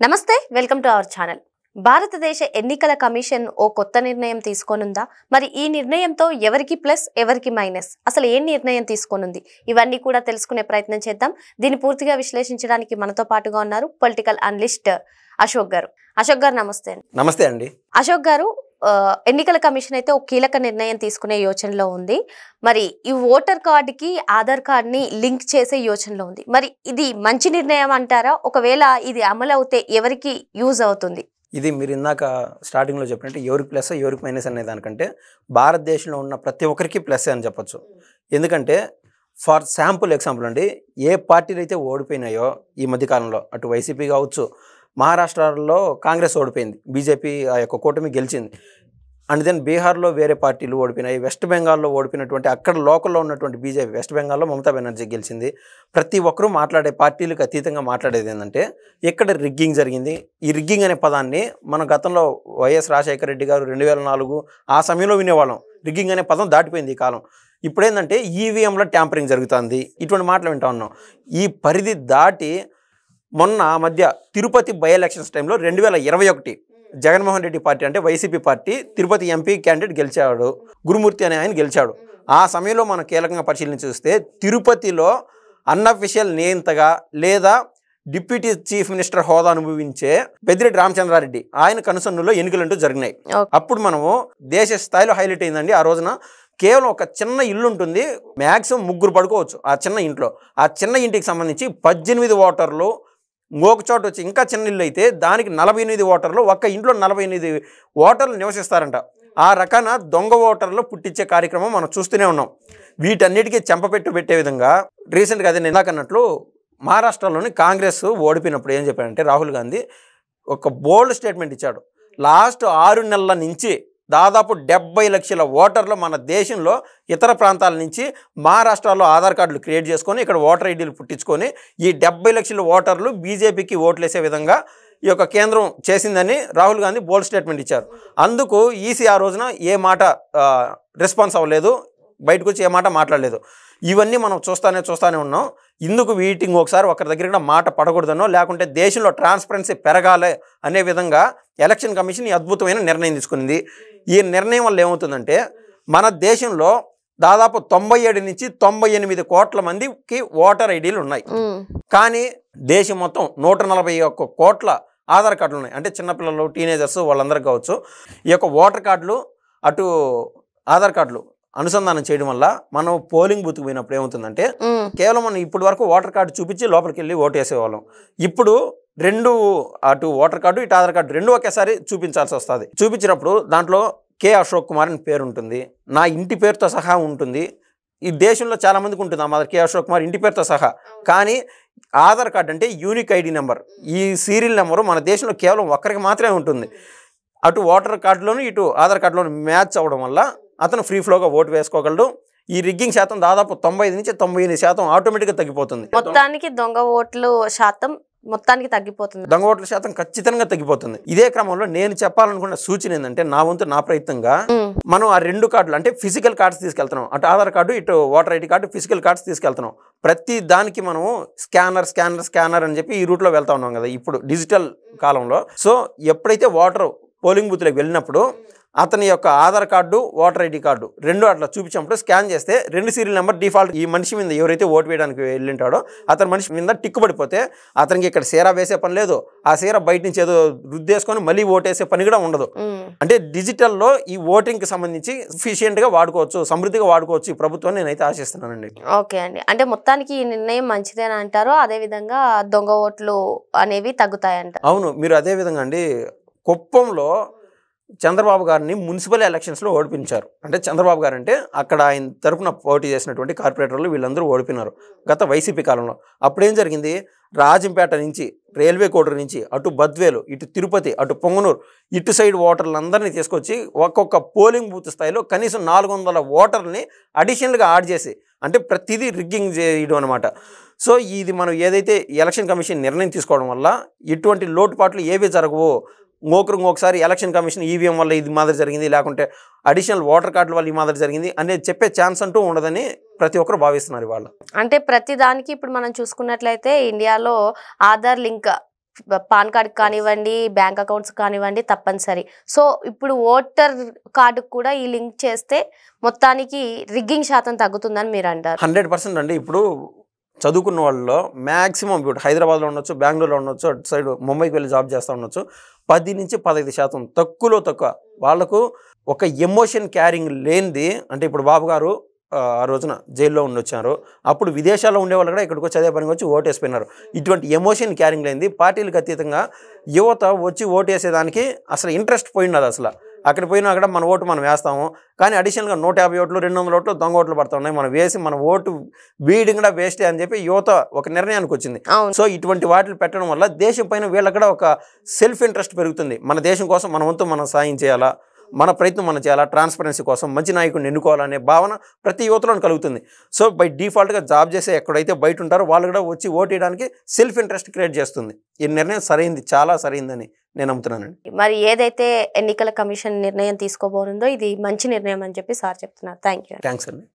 నమస్తే welcome to our channel. భారతదేశ ఎన్నికల కమిషన్ ఓ కొత్త నిర్ణయం తీసుకోనుందా? మరి ఈ నిర్ణయంతో ఎవరికి ప్లస్ ఎవరికి మైనస్, అసలు ఏ నిర్ణయం తీసుకోనుంది, ఇవన్నీ కూడా తెలుసుకునే ప్రయత్నం చేద్దాం. దీన్ని పూర్తిగా విశ్లేషించడానికి మనతో పాటుగా ఉన్నారు పొలిటికల్ అనలిస్ట్ అశోక్ గారు. అశోక్ గారు నమస్తే. నమస్తే అండి. అశోక్ గారు, ఎన్నికల కమిషన్ అయితే ఒక కీలక నిర్ణయం తీసుకునే యోచనలో ఉంది. మరి ఈ ఓటర్ కార్డుకి ఆధార్ కార్డ్ని లింక్ చేసే యోచనలో ఉంది. మరి ఇది మంచి నిర్ణయం అంటారా? ఒకవేళ ఇది అమలు అవుతే ఎవరికి యూజ్ అవుతుంది? ఇది మీరు ఇందాక స్టార్టింగ్లో చెప్పినట్టు ఎవరికి ప్లస్ ఎవరికి మైనస్ అనే దానికంటే భారతదేశంలో ఉన్న ప్రతి ఒక్కరికి ప్లస్ అని చెప్పొచ్చు. ఎందుకంటే ఫర్ శాంపుల్ ఎగ్జాంపుల్ అండి, ఏ పార్టీలు అయితే ఓడిపోయినాయో ఈ మధ్యకాలంలో, అటు వైసీపీ కావచ్చు, మహారాష్ట్రలో కాంగ్రెస్ ఓడిపోయింది, బీజేపీ ఆ యొక్క కూటమి గెలిచింది. అండ్ దెన్ బీహార్లో వేరే పార్టీలు ఓడిపోయినాయి, వెస్ట్ బెంగాల్లో ఓడిపోయినటువంటి అక్కడ లోకల్లో ఉన్నటువంటి బీజేపీ, వెస్ట్ బెంగాల్లో మమతా బెనర్జీ గెలిచింది. ప్రతి ఒక్కరూ మాట్లాడే పార్టీలకు అతీతంగా మాట్లాడేది ఏంటంటే ఇక్కడ రిగ్గింగ్ జరిగింది. ఈ రిగ్గింగ్ అనే పదాన్ని మనం గతంలో వైఎస్ రాజశేఖర రెడ్డి గారు 2004 ఆ సమయంలో వినేవాళ్ళం. రిగ్గింగ్ అనే పదం దాటిపోయింది ఈ కాలం. ఇప్పుడేంటంటే ఈవీఎంలో ట్యాంపరింగ్ జరుగుతుంది, ఇటువంటి మాటలు వింటా ఉన్నాం. ఈ పరిధి దాటి మొన్న మధ్య తిరుపతి బై ఎలక్షన్స్ టైంలో 2021 జగన్మోహన్ రెడ్డి పార్టీ అంటే YCP party Tirupati MP candidate గెలిచాడు, గురుమూర్తి అనే ఆయన గెలిచాడు. ఆ సమయంలో మనం కీలకంగా పరిశీలించి చూస్తే తిరుపతిలో అన్అఫిషియల్ నియంతగా లేదా డిప్యూటీ చీఫ్ మినిస్టర్ హోదా అనుభవించే పెద్దిరెడ్డి రామచంద్రారెడ్డి ఆయన కనుసన్నులో ఎన్నికలంటూ జరిగినాయి. అప్పుడు మనము దేశ స్థాయిలో హైలైట్ అయిందండి. ఆ రోజున కేవలం ఒక చిన్న ఇల్లు ఉంటుంది, మ్యాక్సిమం 3 పడుకోవచ్చు ఆ చిన్న ఇంట్లో. ఆ చిన్న ఇంటికి సంబంధించి 18 ఓటర్లు, ఇంకొక చోట వచ్చి ఇంకా చిన్న ఇల్లు అయితే దానికి 48 ఓటర్లు, ఒక్క ఇంట్లో 48 ఓటర్లు నివసిస్తారంట. ఆ రకాన దొంగ ఓటర్లు పుట్టించే కార్యక్రమం మనం చూస్తూనే ఉన్నాం. వీటన్నిటికీ చెంపపెట్టు పెట్టే విధంగా రీసెంట్గా అదే ఇందాకన్నట్లు మహారాష్ట్రలోని కాంగ్రెస్ ఓడిపోయినప్పుడు ఏం చెప్పాడంటే రాహుల్ గాంధీ ఒక బోల్డ్ స్టేట్మెంట్ ఇచ్చాడు. లాస్ట్ 6 నెలల నుంచి దాదాపు 70 లక్షల ఓటర్లు మన దేశంలో ఇతర ప్రాంతాల నుంచి మహారాష్ట్రలో ఆధార్ కార్డులు క్రియేట్ చేసుకొని ఇక్కడ ఓటర్ ఐడీలు పుట్టించుకొని ఈ 70 లక్షల ఓటర్లు బీజేపీకి ఓట్లేసే విధంగా ఈ యొక్క కేంద్రం చేసిందని రాహుల్ గాంధీ బోల్డ్ స్టేట్మెంట్ ఇచ్చారు. అందుకు ఈసీ ఆ రోజున ఏ మాట రెస్పాన్స్ అవ్వలేదు, బయటకు వచ్చి ఏ మాట మాట్లాడలేదు. ఇవన్నీ మనం చూస్తానే ఉన్నాం. ఇందుకు వీటిని ఒకసారి ఒకరి దగ్గర కూడా మాట పడకూడదనో లేకుంటే దేశంలో ట్రాన్స్పరెన్సీ పెరగాలి అనే విధంగా ఎలక్షన్ కమిషన్ ఈ అద్భుతమైన నిర్ణయం తీసుకుంది. ఈ నిర్ణయం వల్ల ఏమవుతుందంటే మన దేశంలో దాదాపు 97 నుంచి 98 కోట్ల మందికి ఓటర్ ఐడీలు ఉన్నాయి. కానీ దేశం మొత్తం 141 కోట్ల ఆధార్ కార్డులు ఉన్నాయి. అంటే చిన్నపిల్లలు, టీనేజర్స్ వాళ్ళందరికీ కావచ్చు. ఈ యొక్క ఓటర్ కార్డులు అటు ఆధార్ కార్డులు అనుసంధానం చేయడం వల్ల మనం పోలింగ్ బూత్కి పోయినప్పుడు ఏమవుతుందంటే కేవలం మనం ఇప్పటి వరకు ఓటర్ కార్డు చూపించి లోపలికి వెళ్ళి ఓటు వేసేవాళ్ళం. ఇప్పుడు రెండు, అటు ఓటర్ కార్డు ఇటు ఆధార్ కార్డు రెండు ఒకేసారి చూపించాల్సి వస్తుంది. చూపించినప్పుడు దాంట్లో కే అశోక్ కుమార్ అని పేరు ఉంటుంది, నా ఇంటి పేరుతో సహా ఉంటుంది. ఈ దేశంలో చాలా మందికి ఉంటుంది ఆ కే అశోక్ కుమార్ ఇంటి పేరుతో సహా. కానీ ఆధార్ కార్డు అంటే యూనిక్ ఐడి నెంబర్, ఈ సీరియల్ నెంబరు మన దేశంలో కేవలం ఒక్కరికి మాత్రమే ఉంటుంది. అటు ఓటర్ కార్డులోను ఇటు ఆధార్ కార్డులోను మ్యాచ్ అవ్వడం వల్ల అతను ఫ్రీ ఫ్లోగా ఓటు వేసుకోగలడు. ఈ రిగ్గింగ్ శాతం దాదాపు 95 నుంచి 98% ఆటోమేటిక్గా తగ్గిపోతుంది. మొత్తానికి దొంగ ఓట్ల శాతం మొత్తానికి తగ్గిపోతుంది. దొంగ ఓట్ల శాతం ఖచ్చితంగా తగ్గిపోతుంది. ఇదే క్రమంలో నేను చెప్పాలనుకున్న సూచన ఏంటంటే నా వంతు నా ప్రయత్నంగా మనం ఆ 2 కార్డులు అంటే ఫిజికల్ కార్డ్స్ తీసుకెళ్తున్నాం, అటు ఆధార్ కార్డు ఇటు voter ID card physical cards తీసుకెళ్తున్నాం. ప్రతి దానికి మనము స్కానర్ అని చెప్పి ఈ రూట్లో వెళ్తా ఉన్నాం కదా ఇప్పుడు డిజిటల్ కాలంలో. సో ఎప్పుడైతే ఓటర్ పోలింగ్ బూత్లోకి వెళ్ళినప్పుడు అతని యొక్క Aadhaar card voter ID card రెండు అట్లా చూపించినప్పుడు స్కాన్ చేస్తే 2 సీరియల్ నెంబర్ డిఫాల్ట్ ఈ మనిషి మీద ఎవరైతే ఓటు వేయడానికి వెళ్ళింటాడో అతని మనిషి మీద టిక్కు పడిపోతే అతనికి ఇక్కడ సీరా వేసే పని లేదు, ఆ సీరా బయట నుంచి ఏదో రుద్దేసుకొని మళ్ళీ ఓటేసే పని కూడా ఉండదు. అంటే డిజిటల్లో ఈ ఓటింగ్కి సంబంధించి ఎఫిషియెంట్గా వాడుకోవచ్చు, సమృద్ధిగా వాడుకోవచ్చు ఈ ప్రభుత్వం నేనైతే ఆశిస్తున్నానండి. ఓకే అండి, అంటే మొత్తానికి ఈ నిర్ణయం మంచిదేనా అంటారు? అదేవిధంగా దొంగ ఓట్లు అనేవి తగ్గుతాయంట? అవును, మీరు అదేవిధంగా అండి కుప్పంలో చంద్రబాబు గారిని మున్సిపల్ ఎలక్షన్స్లో ఓడిపించారు. అంటే చంద్రబాబు గారు అంటే అక్కడ ఆయన తరఫున పోటీ చేసినటువంటి కార్పొరేటర్లు వీళ్ళందరూ ఓడిపోయినారు గత వైసీపీ కాలంలో. అప్పుడేం జరిగింది, రాజంపేట నుంచి రైల్వే కోడూరు నుంచి అటు బద్వేలు ఇటు తిరుపతి అటు పొంగనూరు ఇటు సైడ్ ఓటర్లందరినీ తీసుకొచ్చి ఒక్కొక్క పోలింగ్ బూత్ స్థాయిలో కనీసం 400 ఓటర్లని అడిషనల్గా యాడ్ చేసి అంటే ప్రతిదీ రిగ్గింగ్ చేయడం అనమాట. సో ఇది మనం ఏదైతే ఎలక్షన్ కమిషన్ నిర్ణయం తీసుకోవడం వల్ల ఇటువంటి లోటుపాట్లు ఏవి జరగవు. ఇంకొకసారి ఎలక్షన్ కమిషన్ ఈవీఎం వల్ల ఇది మాదిరి జరిగింది, లేకుంటే అడిషనల్ ఓటర్ కార్డుల వల్ల ఈ మాదిరి జరిగింది అనేది చెప్పే ఛాన్స్ అంటూ ఉండదని ప్రతి ఒక్కరు భావిస్తున్నారు ఇవాళ. అంటే ప్రతి దానికి ఇప్పుడు మనం చూసుకున్నట్లయితే ఇండియాలో ఆధార్ లింక్ పాన్ కార్డ్ కానివ్వండి, బ్యాంక్ అకౌంట్స్ కానివ్వండి తప్పనిసరి. సో ఇప్పుడు ఓటర్ కార్డుకు కూడా ఈ లింక్ చేస్తే మొత్తానికి రిగ్గింగ్ శాతం తగ్గుతుందని మీరు అంటారు. 100% అండి. ఇప్పుడు చదువుకున్న వాళ్ళలో మ్యాక్సిమం ఇప్పుడు హైదరాబాద్లో ఉండొచ్చు, బెంగళూరులో ఉండొచ్చు, అటు సైడ్ ముంబైకి వెళ్ళి జాబ్ చేస్తూ ఉండొచ్చు, 10 నుంచి 15% తక్కువలో తక్కువ వాళ్ళకు ఒక ఎమోషన్ క్యారింగ్ లేనిది. అంటే ఇప్పుడు బాబు గారు ఆ రోజున జైల్లో ఉండొచ్చారు, అప్పుడు విదేశాల్లో ఉండేవాళ్ళు కూడా ఇక్కడికి వచ్చి అదే పనికి వచ్చి ఓటేసిపోయినారు. ఇటువంటి ఎమోషన్ క్యారింగ్ లేనిది పార్టీలకు అతీతంగా యువత వచ్చి ఓటేసేదానికి అసలు ఇంట్రెస్ట్ పోయినది. అసలు అక్కడ పోయినా కూడా మన ఓటు మనం వేస్తాము, కానీ అడిషనల్గా 150 ఓట్లు 200 ఓట్లు దొంగ ఓట్లు పడుతూ ఉన్నాయి, మనం వేసి మన ఓటు వీడి కూడా వేస్టే అని చెప్పి యువత ఒక నిర్ణయానికి వచ్చింది. సో ఇటువంటి వాటిని పెట్టడం వల్ల దేశం పైన వీళ్ళకి కూడా ఒక సెల్ఫ్ ఇంట్రెస్ట్ పెరుగుతుంది. మన దేశం కోసం మన వంతు మనం సాయం చేయాలా, మన ప్రయత్నం మనం చేయాలా, ట్రాన్స్పరెన్సీ కోసం మంచి నాయకుడిని ఎన్నుకోవాలనే భావన ప్రతి యువతలో కలుగుతుంది. సో బై డిఫాల్ట్గా జాబ్ చేసే ఎక్కడైతే బయట ఉంటారో వాళ్ళు కూడా వచ్చి ఓటేయడానికి సెల్ఫ్ ఇంట్రెస్ట్ క్రియేట్ చేస్తుంది. ఈ నిర్ణయం సరైంది, చాలా సరైందని నేను నమ్ముతున్నానండి. మరి ఏదైతే ఎన్నికల కమిషన్ నిర్ణయం తీసుకోబోనుందో ఇది మంచి నిర్ణయం అని చెప్పి సార్ చెప్తున్నారు. థ్యాంక్స్ అండి.